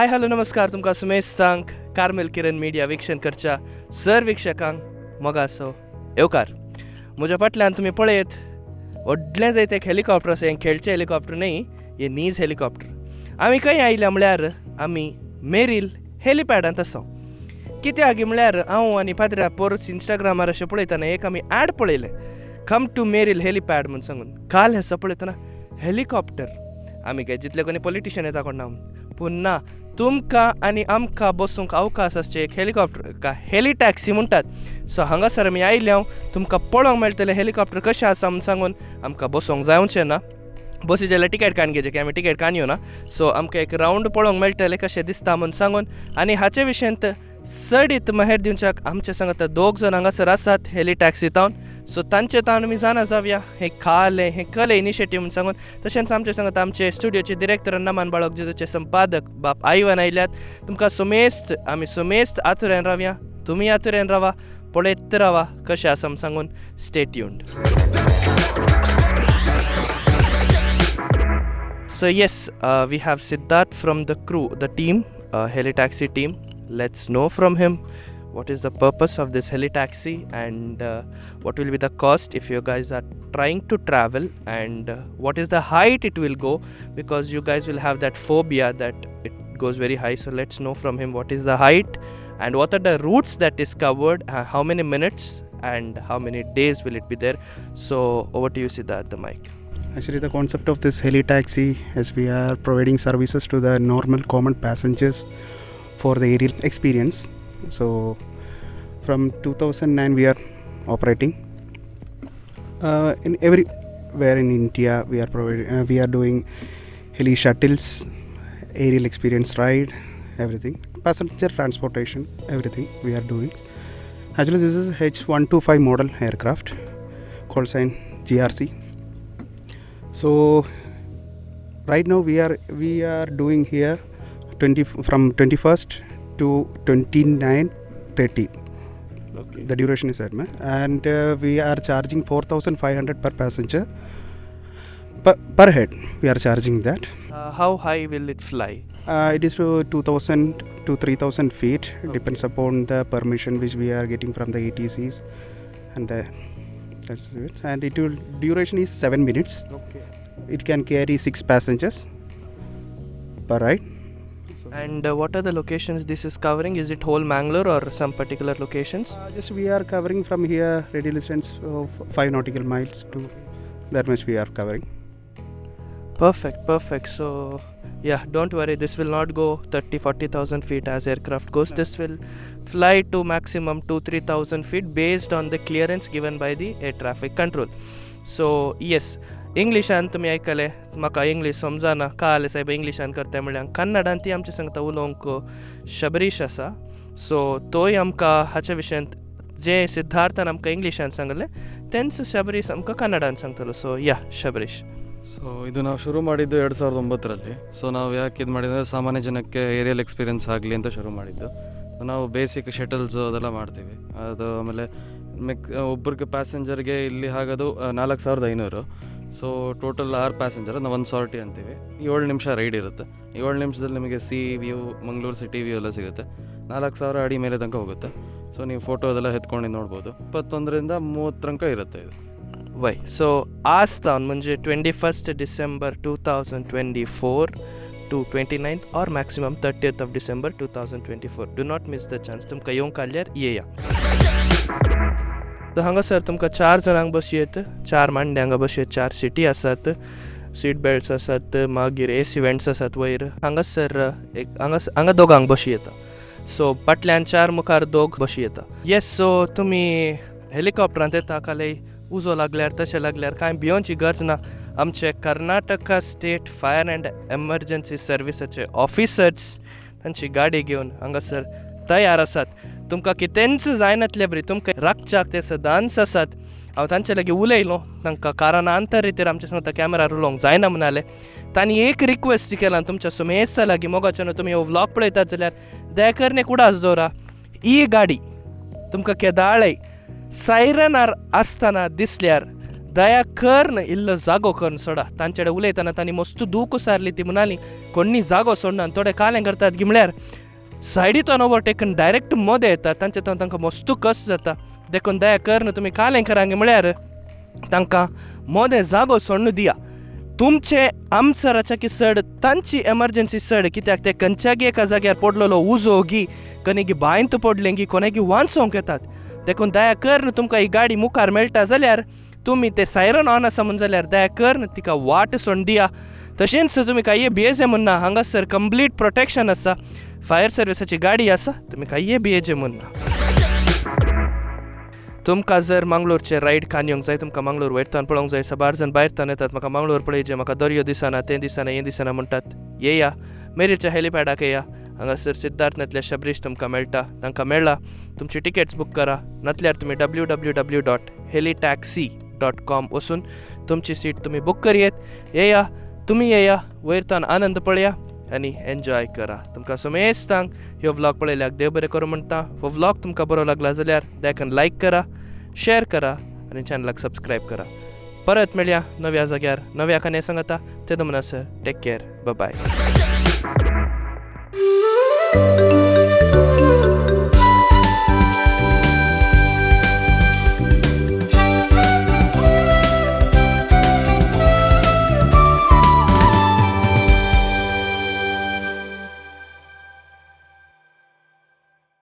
Hi hello नमस्कार तुमकां सुमेश सांग कार्मेल किरण मिडिया वीक्षण करच्या सर वीक्षकांक मोगासो येवकार. म्हज्या फाटल्यान तुमी पळयत व्हडलें जायत एक हेलिकॉप्टर आसा. हें खेळचें हेलिकॉप्टर न्ही, हें नीज हेलिकॉप्टर. आमी खंय आयल्या म्हळ्यार आमी मेरील हेलिपॅडांत आसा. कित्याक म्हळ्यार हांव आनी पाद्र्या परस इंस्टाग्रामार अशें पळयतना एक आमी ॲड पळयलें, कम टू मेरील हेलिपॅड म्हूण सांगून. काल हें पळयतना हेलिकॉप्टर. आमी काय जितले कोणी पॉलिटिशियन येता कोण ना, पूण ना, तुमकां आनी आमकां बसूंक अवकाश आसचे एक हेलिकॉप्टर हेली टॅक्सी म्हणटात. सो हांगासर आमी आयल्या तुमकां पळोवंक मेळटलें हेलिकॉप्टर कशें आसा म्हूण सांगून. आमकां बसूंक जावचें ना, बसी जाल्यार टिकेट काडून घेवचें की आमी टिकेट काडयो ना. सो आमकां एक रावंड पळोवंक मेळटलें कशें दिसता म्हूण सांगून. आनी हाचे विशयांत सडीत माहेर दिवच्याक आमचे सांगात दोग जाण हांगासर आसात हेली टॅक्सी तावन. सो तांचे तावन आमी जाणा जावया हें हें कले इनिशिएटीव म्हूण सांगून. तशेंच आमचे सांगात आमचे स्टुडिओचे डिरेक्टर नमान बाळक जेजूचे संपादक बाप आयवन आयल्यात. तुमकां आमी सुमेस्त आतुरेन रावया, तुमी आतुरेन रावा, पळयत रावा कशें आसा म्हूण सांगून. Stay tuned. So yes, we have Siddharth from the crew, the team, heli taxi team. Let's know from him what is the purpose of this heli taxi and what will be the cost if you guys are trying to travel, and what is the height it will go, because you guys will have that phobia that it goes very high. So let's know from him what is the height and what are the routes that is covered, how many minutes and how many days will it be there. So over to you, Siddharth, the mic. Actually, the concept of this heli taxi is we are providing services to the normal common passengers for the aerial experience. So from 2009 we are operating in everywhere in India. We are doing heli shuttles, aerial experience ride, everything, passenger transportation, everything we are doing. Actually, this is H125 model aircraft, called sign GRC. So right now we are doing here from 21st to 29:30. Okay. The duration is that, and we are charging 4,500 per passenger per head. We are charging that. How high will it fly? It is to 2,000 to 3,000 feet. Okay. Depends upon the permission which we are getting from the ATCs, and that's it. And duration is 7 minutes. Okay. It can carry 6 passengers per ride. And what are the locations this is covering? Is it whole Mangalore or some particular locations? Just we are covering from here radial distance of 5 nautical miles to that much we are covering. Perfect. So yeah, don't worry, this will not go 30,000-40,000 feet as aircraft goes. No. This will fly to maximum 2,000-3,000 feet based on the clearance given by the air traffic control. So yes, इंग्लिशान तुमी आयकले, म्हाका English समजना, कळ्ळें सायब इंग्लिशान करता म्हळ्यार. कन्नडान ती आमचे सांगता उलोवंक शबरीश आसा. सो तोय आमकां हाच्या विशयांत जे सिद्धार्थान आमकां इंग्लिशान सांगलें तेंच शबरीश आमकां कन्नडान सांगतलो. सो या ಶಬರೀಶ್. ಸೊ ಇದು ನಾವು ಶುರು ಮಾಡಿದ್ದು 2009. ಸೊ ನಾವು ಯಾಕೆ ಇದು ಮಾಡಿದರೆ ಸಾಮಾನ್ಯ ಜನಕ್ಕೆ ಏರಿಯಲ್ ಎಕ್ಸ್ಪೀರಿಯನ್ಸ್ ಆಗಲಿ ಅಂತ ಶುರು ಮಾಡಿದ್ದು. ಸೊ ನಾವು ಬೇಸಿಕ್ ಶಟಲ್ಸ್ ಅದೆಲ್ಲ ಮಾಡ್ತೀವಿ. ಅದು ಆಮೇಲೆ ಒಬ್ಬರಿಗೆ ಪ್ಯಾಸೆಂಜರ್ಗೆ ಇಲ್ಲಿ ಆಗೋದು 4,500. ಸೊ ಟೋಟಲ್ 6 ಪ್ಯಾಸೆಂಜರ್ ನಾವು 1 ಸಾರ್ಟಿ ಅಂತೀವಿ. 7 ನಿಮಿಷ ರೈಡ್ ಇರುತ್ತೆ. 7 ನಿಮಿಷದಲ್ಲಿ ನಿಮಗೆ C view, Mangaluru city view ಎಲ್ಲ ಸಿಗುತ್ತೆ. 4,000 ಅಡಿ ಮೇಲೆ ತನಕ ಹೋಗುತ್ತೆ. ಸೊ ನೀವು ಫೋಟೋ ಅದೆಲ್ಲ ಎತ್ಕೊಂಡು ನೋಡ್ಬೋದು. 21ರಿಂದ 30 ತನಕ ಇರುತ್ತೆ ಇದು. वय. सो आज तावन म्हणजे 21 December 2024 to 29th or maximum 30th of December 2024. Do not miss the chance. तुमकां येवंक आल्यार येया. सो हांगासर तुमकां 4 जाणांक बशी येत, 4 मांड्यांक बशी येत, 4 सिटी आसात, सीट बेल्ट्स आसात, मागीर AC वेंट्स आसात वयर. हांगासर हांगा दोगांक बशी येता. सो फाटल्यान 4 मुखार 2 बशी येता. येस, सो तुमी हेलिकॉप्टरांत येता काले उजो लागल्यार तशें लागल्यार कांय भिवची गरज ना. आमचे Karnataka state fire and emergency सर्विसाचे ऑफिसर्स तांची गाडी घेवन हांगासर तयार आसात. तुमकां कितेंच जायनातले बरी, तुमकां राखच्याक ते सदांच आसात. हांव तांचे लागीं उलयलो, तांकां कारणांतर रितीर आमचे सांगता कॅमेरार उलोवंक जायना म्हणाले. तांणी एक रिक्वेस्ट केला तुमच्या सुमेसा लागीं, मोगाच्यान तुमी हो व्लॉग पळयतात जाल्यार दयाकरने कुडास दवरा. ही गाडी तुमकां केदाळय सायरनार आसतना दिसल्यार दया कर इल्लो जागो करून सोडा. तांचेडे उलयतना तांणी मस्त दूख सारली. ती म्हणाली कोणी जागो सोडना आनी थोडे कालें करतात की म्हळ्यार सायडीतून ओवरटेकन डायरेक्ट मोदे येतात. तांचे तांकां मस्त कस जाता. देखून दया कर तुमी कालें करांगे म्हळ्यार तांकां मोदें जागो सोडून दिया. तुमचे आमचराच्या की सड तांची एमर्जन्सी सड कित्याक ते खंयच्याय एका जाग्यार पडलेलो उजो गी कोणेगी बायंत पडलें गी कोणेगी वांचोंक येतात. देखून दया कर तुमकां ही गाडी मुखार मेळटा जाल्यार तुमी ते सायरन ऑन आसा म्हण जाल्यार दया कर तिका वाट सोडून दिया. तशेंच तुमी कांय भियेजे म्हणना. हांगासर कंप्लीट प्रोटेक्शन आसा. फायर सर्विसाची गाडी आसा. तुमी कांय भियेजे म्हणना. तुमकां जर मंगळूरचे रायड खान येवंक जाय तुमकां मंगळूर वयरतान पळोवंक जाय. साबार जाण भायरतान येतात म्हाका मंगळूर पळयचे म्हाका दर्यो दिसना तें दिसना हें दिसना म्हणटात. येया मेरीच्या हेलिपॅडाक येया. हांगासर सिद्धार्थांतल्या शबरीश तुमकां मेळटा. तांकां मेळ्ळा तुमची टिकेट्स बूक करा. नातल्यार तुमी www.helitaxi.com वचून तुमची सीट तुमी बूक करयेत. येया तुमी येया वयरतान आनंद पळया आनी एन्जॉय करा. तुमकां सुमेस्तांक ह्यो व्लॉग पळयल्याक देव बरें करूं म्हणटा. हो व्लॉग तुमकां बरो लागला जाल्यार देखून लायक करा, शेअर करा आनी चॅनलाक सबस्क्रायब करा. परत मेळया नव्या जाग्यार नव्या खाने सांगता. ते दमन टेक केअर. बाय.